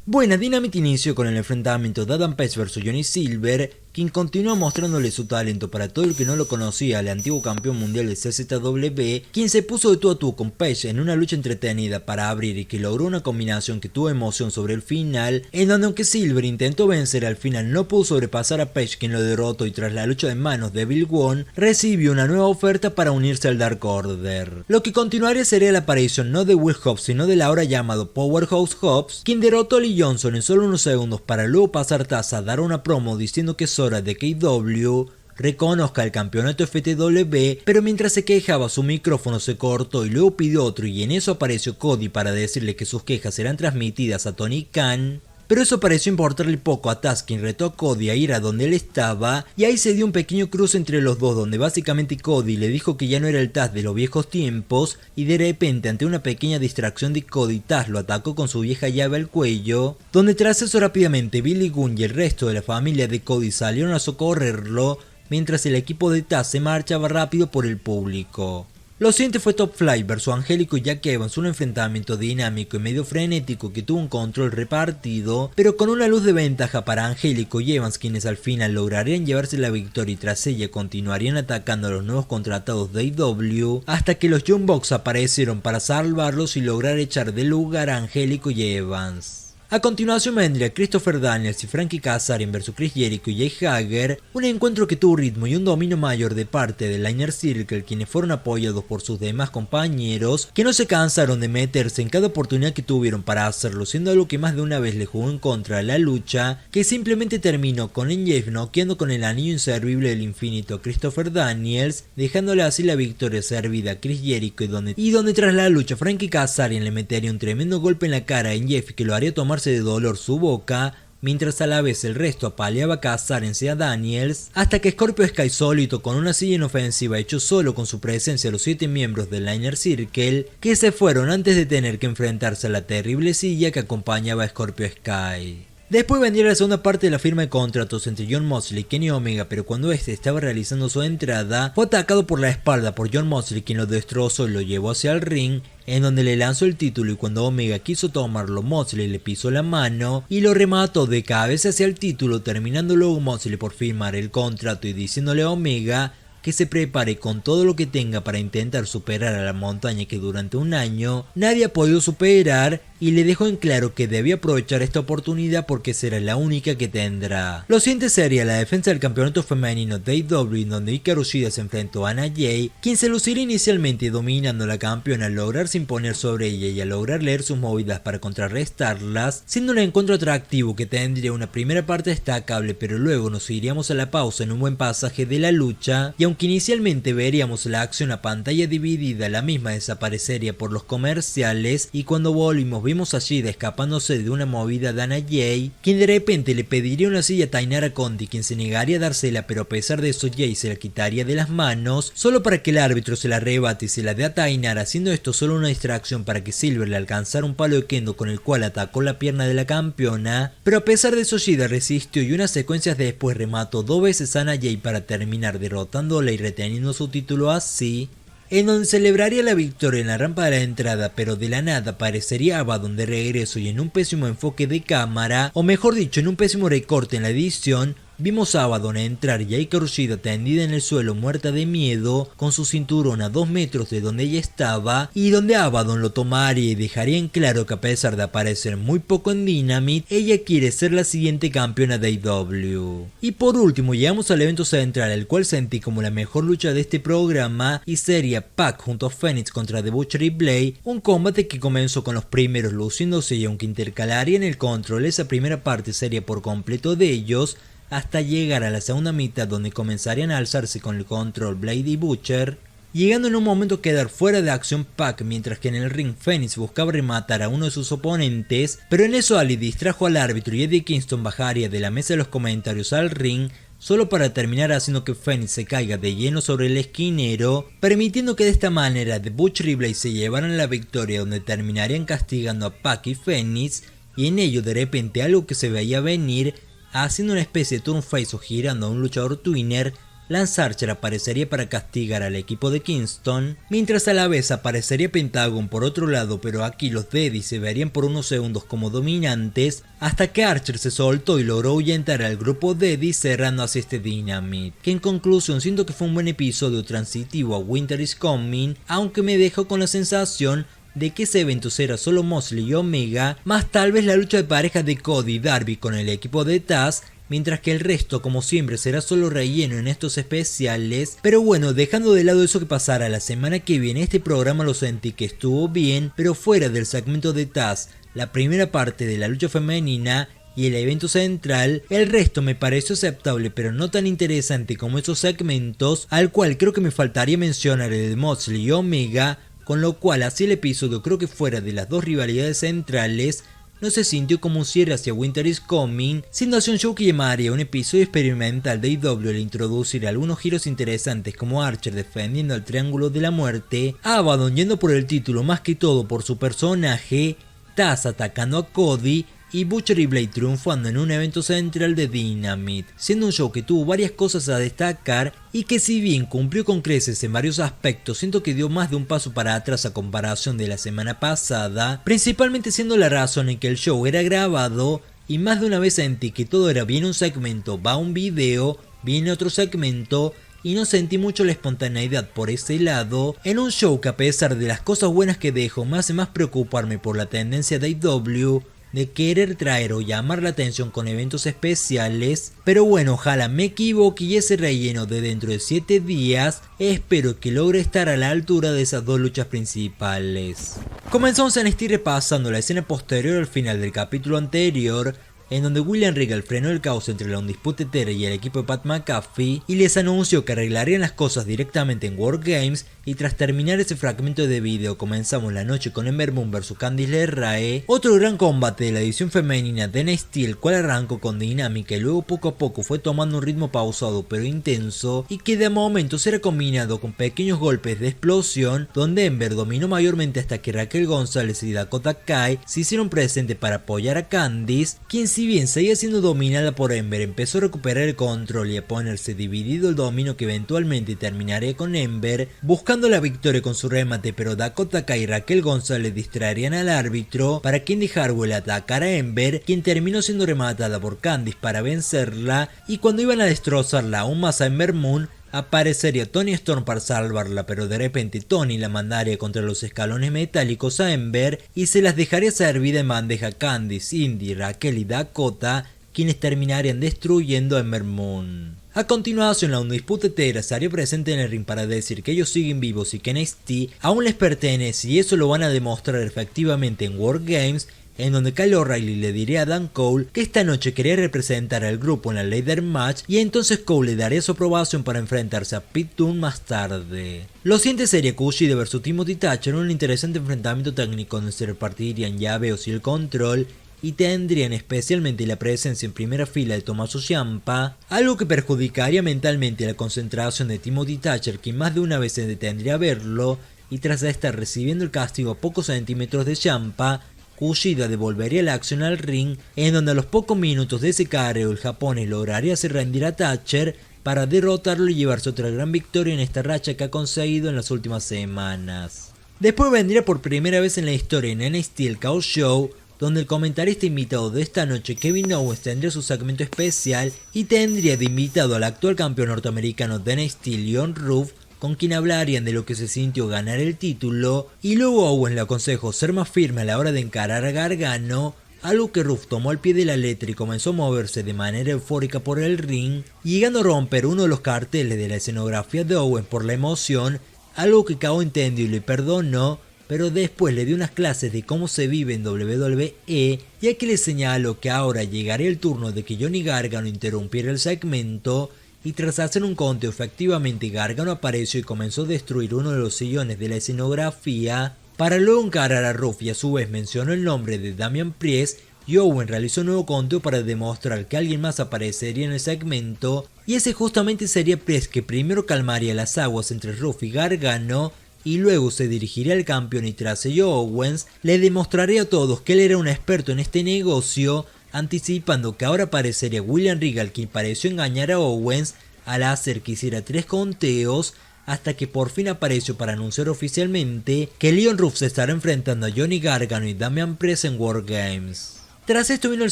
Buena, Dynamite inició con el enfrentamiento de Adam Page vs Johnny Silver, quien continuó mostrándole su talento para todo el que no lo conocía al antiguo campeón mundial de CZW, quien se puso de tú a tú con Page en una lucha entretenida para abrir y que logró una combinación que tuvo emoción sobre el final, en donde aunque Silver intentó vencer al final no pudo sobrepasar a Page, quien lo derrotó, y tras la lucha de manos de Bill Wong recibió una nueva oferta para unirse al Dark Order. Lo que continuaría sería la aparición no de Will Hobbs sino del ahora llamado Powerhouse Hobbs, quien derrotó a Lee Johnson en solo unos segundos para luego pasar taza a dar una promo diciendo que es hora de que AEW reconozca el campeonato FTW, pero mientras se quejaba su micrófono se cortó y luego pidió otro, y en eso apareció Cody para decirle que sus quejas serán transmitidas a Tony Khan. Pero eso pareció importarle poco a Taz, quien retó a Cody a ir a donde él estaba, y ahí se dio un pequeño cruce entre los dos, donde básicamente Cody le dijo que ya no era el Taz de los viejos tiempos, y de repente ante una pequeña distracción de Cody, Taz lo atacó con su vieja llave al cuello, donde tras eso rápidamente Billy Gunn y el resto de la familia de Cody salieron a socorrerlo, mientras el equipo de Taz se marchaba rápido por el público. Lo siguiente fue Top Flight vs Angélico y Jack Evans, un enfrentamiento dinámico y medio frenético que tuvo un control repartido, pero con una luz de ventaja para Angélico y Evans, quienes al final lograrían llevarse la victoria y tras ella continuarían atacando a los nuevos contratados de AEW, hasta que los Young Bucks aparecieron para salvarlos y lograr echar del lugar a Angélico y Evans. A continuación vendría Christopher Daniels y Frankie Kazarian vs Chris Jericho y Jake Hager, un encuentro que tuvo ritmo y un dominio mayor de parte del Inner Circle, quienes fueron apoyados por sus demás compañeros, que no se cansaron de meterse en cada oportunidad que tuvieron para hacerlo, siendo algo que más de una vez le jugó en contra a la lucha, que simplemente terminó con MJF noqueando con el anillo inservible del infinito a Christopher Daniels, dejándole así la victoria servida a Chris Jericho, y donde tras la lucha Frankie Kazarian le metería un tremendo golpe en la cara a MJF que lo haría tomar de dolor su boca, mientras a la vez el resto apaleaba a Kazarian a Daniels, hasta que Scorpio Sky solito con una silla inofensiva echó solo con su presencia a los 7 miembros del Inner Circle, que se fueron antes de tener que enfrentarse a la terrible silla que acompañaba a Scorpio Sky. Después vendría la segunda parte de la firma de contratos entre Jon Moxley y Kenny Omega, pero cuando este estaba realizando su entrada, fue atacado por la espalda por Jon Moxley, quien lo destrozó y lo llevó hacia el ring, en donde le lanzó el título, y cuando Omega quiso tomarlo, Moxley le pisó la mano y lo remató de cabeza hacia el título, terminando luego Moxley por firmar el contrato y diciéndole a Omega que se prepare con todo lo que tenga para intentar superar a la montaña que durante un año nadie ha podido superar, y le dejó en claro que debía aprovechar esta oportunidad porque será la única que tendrá. Lo siguiente sería la defensa del campeonato femenino de AEW, en donde Hikaru Shida se enfrentó a Anna Jay, quien se luciría inicialmente dominando a la campeona al lograrse imponer sobre ella y a lograr leer sus movidas para contrarrestarlas, siendo un encuentro atractivo que tendría una primera parte destacable, pero luego nos iríamos a la pausa en un buen pasaje de la lucha, y aunque inicialmente veríamos la acción a pantalla dividida, la misma desaparecería por los comerciales, y cuando volvimos vimos a Shida escapándose de una movida de Anna Jay, quien de repente le pediría una silla a Tainara Conti, quien se negaría a dársela, pero a pesar de eso Jay se la quitaría de las manos, solo para que el árbitro se la arrebate y se la dé a Tainara, haciendo esto solo una distracción para que Silver le alcanzara un palo de kendo con el cual atacó la pierna de la campeona, pero a pesar de eso Shida resistió y unas secuencias después remató 2 veces a Anna Jay para terminar derrotándola y reteniendo su título así, en donde celebraría la victoria en la rampa de la entrada, pero de la nada aparecería Abaddon de regreso, y en un pésimo enfoque de cámara, o mejor dicho en un pésimo recorte en la edición, vimos a Abaddon entrar y a Hikaru Shida tendida en el suelo muerta de miedo, con su cinturón a 2 metros de donde ella estaba, y donde Abaddon lo tomaría y dejaría en claro que a pesar de aparecer muy poco en Dynamite, ella quiere ser la siguiente campeona de AEW. Y por último llegamos al evento central, el cual sentí como la mejor lucha de este programa, y sería Pac junto a Phoenix contra The Butcher y Blade, un combate que comenzó con los primeros luciéndose, y aunque intercalarían el control, esa primera parte sería por completo de ellos, hasta llegar a la segunda mitad, donde comenzarían a alzarse con el control Blade y Butcher, llegando en un momento a quedar fuera de acción Pac, mientras que en el ring Phoenix buscaba rematar a uno de sus oponentes, pero en eso Ali distrajo al árbitro y Eddie Kingston bajaría de la mesa de los comentarios al ring, solo para terminar haciendo que Phoenix se caiga de lleno sobre el esquinero, permitiendo que de esta manera The Butcher y Blade se llevaran la victoria, donde terminarían castigando a Pac y Phoenix, y en ello de repente algo que se veía venir, haciendo una especie de turn face o girando a un luchador twinner, Lance Archer aparecería para castigar al equipo de Kingston, mientras a la vez aparecería Pentagon por otro lado, pero aquí los Daddy se verían por unos segundos como dominantes, hasta que Archer se soltó y logró ahuyentar al grupo Daddy cerrando así este Dynamite, que en conclusión siento que fue un buen episodio transitivo a Winter is Coming, aunque me dejó con la sensación de que ese evento será solo Moxley y Omega, más tal vez la lucha de pareja de Cody y Darby con el equipo de Taz, mientras que el resto como siempre será solo relleno en estos especiales. Pero bueno, dejando de lado eso que pasará la semana que viene, este programa lo sentí que estuvo bien, pero fuera del segmento de Taz, la primera parte de la lucha femenina y el evento central, el resto me pareció aceptable pero no tan interesante como esos segmentos, al cual creo que me faltaría mencionar el de Moxley y Omega, con lo cual así el episodio creo que fuera de las dos rivalidades centrales no se sintió como un cierre hacia Winter is Coming, siendo así un show que llamaría un episodio experimental de AEW al introducir algunos giros interesantes como Archer defendiendo el Triángulo de la Muerte, Abaddon yendo por el título más que todo por su personaje, Taz atacando a Cody y Butcher y Blade triunfando en un evento central de Dynamite, siendo un show que tuvo varias cosas a destacar y que si bien cumplió con creces en varios aspectos, siento que dio más de un paso para atrás a comparación de la semana pasada, principalmente siendo la razón en que el show era grabado y más de una vez sentí que todo era bien un segmento, va un video, viene otro segmento y no sentí mucho la espontaneidad por ese lado, en un show que a pesar de las cosas buenas que dejo me hace más preocuparme por la tendencia de AEW de querer traer o llamar la atención con eventos especiales, pero bueno, ojalá me equivoque y ese relleno de dentro de 7 días espero que logre estar a la altura de esas dos luchas principales. Comenzamos en NXT repasando la escena posterior al final del capítulo anterior, en donde William Regal frenó el caos entre la Undisputed Era y el equipo de Pat McAfee y les anunció que arreglarían las cosas directamente en War Games, y tras terminar ese fragmento de video comenzamos la noche con Ember Moon vs Candice LeRae, otro gran combate de la edición femenina de NXT, el cual arrancó con dinámica y luego poco a poco fue tomando un ritmo pausado pero intenso y que de momentos era combinado con pequeños golpes de explosión, donde Ember dominó mayormente hasta que Raquel González y Dakota Kai se hicieron presentes para apoyar a Candice, quien si bien seguía siendo dominada por Ember empezó a recuperar el control y a ponerse dividido el dominio que eventualmente terminaría con Ember buscando la victoria con su remate, pero Dakota Kai y Raquel González distraerían al árbitro para que Indy Hartwell atacara a Ember, quien terminó siendo rematada por Candice para vencerla, y cuando iban a destrozarla aún más a Ember Moon aparecería Toni Storm para salvarla, pero de repente Toni la mandaría contra los escalones metálicos a Ember y se las dejaría servida en bandeja a Candice, Indy, Raquel y Dakota, quienes terminarían destruyendo a Ember Moon. A continuación, la Undisputed Era se haría presente en el ring para decir que ellos siguen vivos y que NXT aún les pertenece, y eso lo van a demostrar efectivamente en War Games, en donde Kyle O'Reilly le diría a Adam Cole que esta noche quería representar al grupo en la Ladder Match, y entonces Cole le daría su aprobación para enfrentarse a Pete Dunne más tarde. Lo siguiente sería Kushida vs Timothy Thatcher, un interesante enfrentamiento técnico donde se repartirían llaveos y el control, y tendrían especialmente la presencia en primera fila de Tommaso Ciampa, algo que perjudicaría mentalmente la concentración de Timothy Thatcher, quien más de una vez se detendría a verlo, y tras estar recibiendo el castigo a pocos centímetros de Ciampa, Kushida devolvería la acción al ring, en donde a los pocos minutos de ese careo el japonés lograría hacer rendir a Thatcher para derrotarlo y llevarse otra gran victoria en esta racha que ha conseguido en las últimas semanas. Después vendría por primera vez en la historia en NXT el Chaos Show, donde el comentarista invitado de esta noche, Kevin Owens, tendría su segmento especial y tendría de invitado al actual campeón norteamericano de NXT, Leon Ruff, con quien hablarían de lo que se sintió ganar el título, y luego Owens le aconsejó ser más firme a la hora de encarar a Gargano, algo que Ruff tomó al pie de la letra y comenzó a moverse de manera eufórica por el ring, llegando a romper uno de los carteles de la escenografía de Owens por la emoción, algo que KO entendió y le perdonó, pero después le dio unas clases de cómo se vive en WWE, ya que le señaló que ahora llegaría el turno de que Johnny Gargano interrumpiera el segmento, y tras hacer un conteo efectivamente Gargano apareció y comenzó a destruir uno de los sillones de la escenografía, para luego encarar a Ruff, y a su vez mencionó el nombre de Damian Priest, y Owen realizó un nuevo conteo para demostrar que alguien más aparecería en el segmento, y ese justamente sería Priest, que primero calmaría las aguas entre Ruff y Gargano, y luego se dirigiría al campeón, y tras ello Owens le demostraría a todos que él era un experto en este negocio, anticipando que ahora aparecería William Regal, quien pareció engañar a Owens, al hacer que hiciera 3 conteos, hasta que por fin apareció para anunciar oficialmente que Leon Ruff se estará enfrentando a Johnny Gargano y Damian Priest en War Games. Tras esto vino el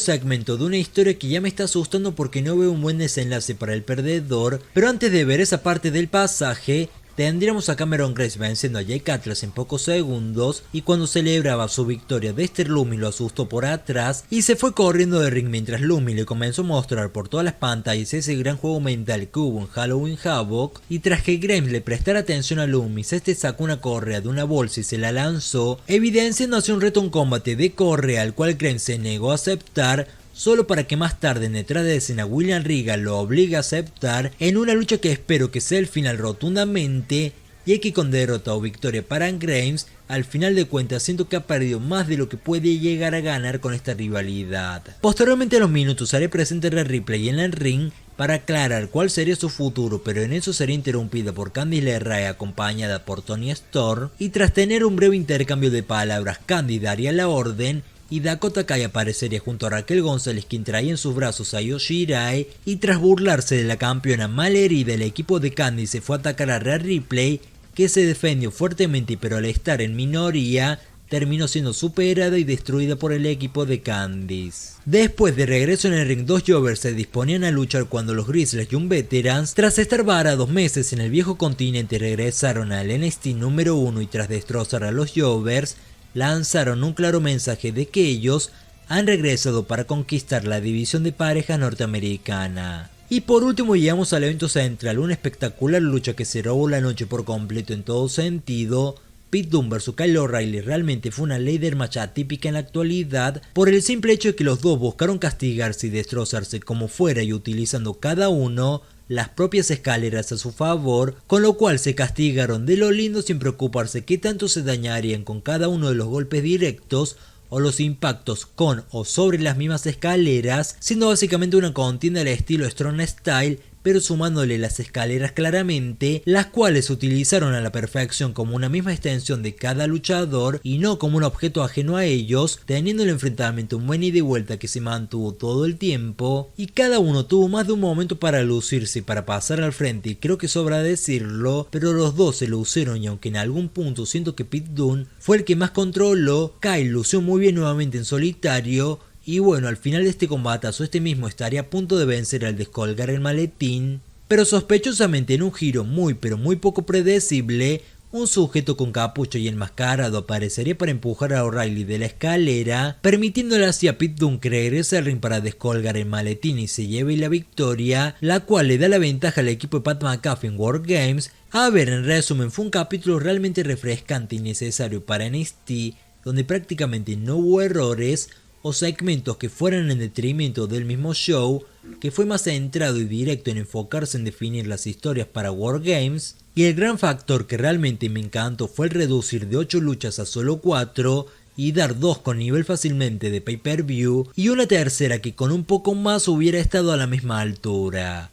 segmento de una historia que ya me está asustando porque no veo un buen desenlace para el perdedor, pero antes de ver esa parte del pasaje, tendríamos a Cameron Grimes venciendo a Jake Atlas en pocos segundos, y cuando celebraba su victoria Dexter Lumis lo asustó por atrás y se fue corriendo del ring mientras Lumis le comenzó a mostrar por todas las pantallas ese gran juego mental que hubo en Halloween Havoc, y tras que Grimes le prestara atención a Lumis, este sacó una correa de una bolsa y se la lanzó, evidenciando así un reto en combate de correa al cual Grimes se negó a aceptar, solo para que más tarde detrás de escena William Regal lo obligue a aceptar en una lucha que espero que sea el final rotundamente, y que con derrota o victoria para Grimes, al final de cuentas siento que ha perdido más de lo que puede llegar a ganar con esta rivalidad. Posteriormente a los minutos haré presente a Ripley en el ring para aclarar cuál sería su futuro, pero en eso será interrumpida por Candice LeRae acompañada por Toni Storm, y tras tener un breve intercambio de palabras Candice daría la orden y Dakota Kai aparecería junto a Raquel González, quien traía en sus brazos a Io Shirai, y tras burlarse de la campeona malherida, el equipo de Candice se fue a atacar a Rhea Ripley, que se defendió fuertemente, pero al estar en minoría terminó siendo superada y destruida por el equipo de Candice. Después de regreso en el ring, dos Jovers se disponían a luchar cuando los Grizzlies Young Veterans, tras estar varados meses en el viejo continente, regresaron al NXT número 1 y tras destrozar a los Jovers, lanzaron un claro mensaje de que ellos han regresado para conquistar la división de pareja norteamericana. Y por último llegamos al evento central, una espectacular lucha que se robó la noche por completo en todo sentido. Pete Dunne vs Kyle O'Reilly realmente fue una ladder match atípica en la actualidad, por el simple hecho de que los dos buscaron castigarse y destrozarse como fuera y utilizando cada uno las propias escaleras a su favor, con lo cual se castigaron de lo lindo sin preocuparse qué tanto se dañarían con cada uno de los golpes directos o los impactos con o sobre las mismas escaleras, siendo básicamente una contienda al estilo Strong Style, pero sumándole las escaleras claramente, las cuales se utilizaron a la perfección como una misma extensión de cada luchador y no como un objeto ajeno a ellos, teniendo el enfrentamiento un buen ida y vuelta que se mantuvo todo el tiempo, y cada uno tuvo más de un momento para lucirse y para pasar al frente, y creo que sobra decirlo, pero los dos se lucieron, y aunque en algún punto siento que Pete Dunne fue el que más controló, Kyle lució muy bien nuevamente en solitario. Y bueno, al final de este combatazo este mismo estaría a punto de vencer al descolgar el maletín, pero sospechosamente en un giro muy pero muy poco predecible, un sujeto con capucha y enmascarado aparecería para empujar a O'Reilly de la escalera, permitiéndole así a Pete Dunne que regrese al ring para descolgar el maletín y se lleve la victoria, la cual le da la ventaja al equipo de Pat McAfee en War Games. A ver, en resumen, fue un capítulo realmente refrescante y necesario para NXT, donde prácticamente no hubo errores o segmentos que fueran en detrimento del mismo show, que fue más centrado y directo en enfocarse en definir las historias para War Games, y el gran factor que realmente me encantó fue el reducir de 8 luchas a solo 4 y dar 2 con nivel fácilmente de pay-per-view y una tercera que con un poco más hubiera estado a la misma altura.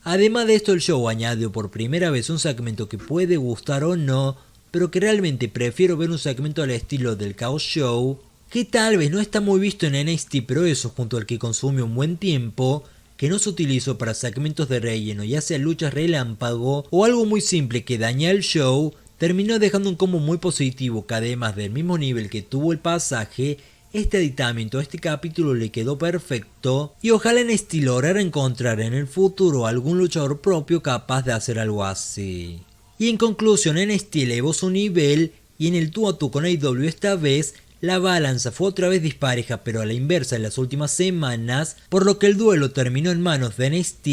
Además de esto, el show añadió por primera vez un segmento que puede gustar o no, pero que realmente prefiero ver un segmento al estilo del Chaos Show, que tal vez no está muy visto en NXT, pero eso junto al que consume un buen tiempo, que no se utilizó para segmentos de relleno, ya sea luchas relámpago o algo muy simple que daña el show, terminó dejando un combo muy positivo que además del mismo nivel que tuvo el pasaje, este aditamento a este capítulo le quedó perfecto, y ojalá NXT lograra encontrar en el futuro algún luchador propio capaz de hacer algo así. Y en conclusión, NXT elevó su nivel, y en el tú a tú con AEW esta vez, la balanza fue otra vez dispareja, pero a la inversa en las últimas semanas, por lo que el duelo terminó en manos de NXT,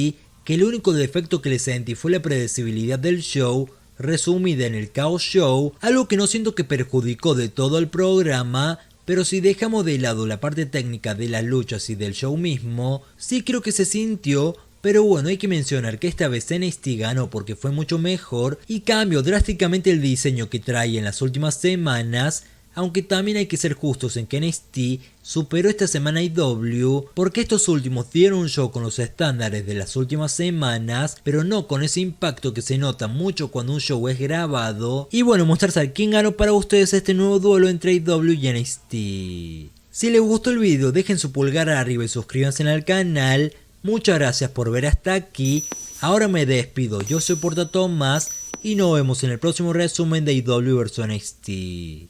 que el único defecto que le sentí fue la predecibilidad del show, resumida en el Chaos Show, algo que no siento que perjudicó de todo el programa, pero si dejamos de lado la parte técnica de las luchas y del show mismo, sí creo que se sintió. Pero bueno, hay que mencionar que esta vez NXT ganó porque fue mucho mejor y cambió drásticamente el diseño que trae en las últimas semanas, aunque también hay que ser justos en que NXT superó esta semana a AEW, porque estos últimos dieron un show con los estándares de las últimas semanas, pero no con ese impacto que se nota mucho cuando un show es grabado. Y bueno, mostrarse a quién ganó para ustedes este nuevo duelo entre AEW y NXT. Si les gustó el video, dejen su pulgar arriba y suscríbanse al canal. Muchas gracias por ver hasta aquí. Ahora me despido, yo soy Portatón Más y nos vemos en el próximo resumen de AEW vs NXT.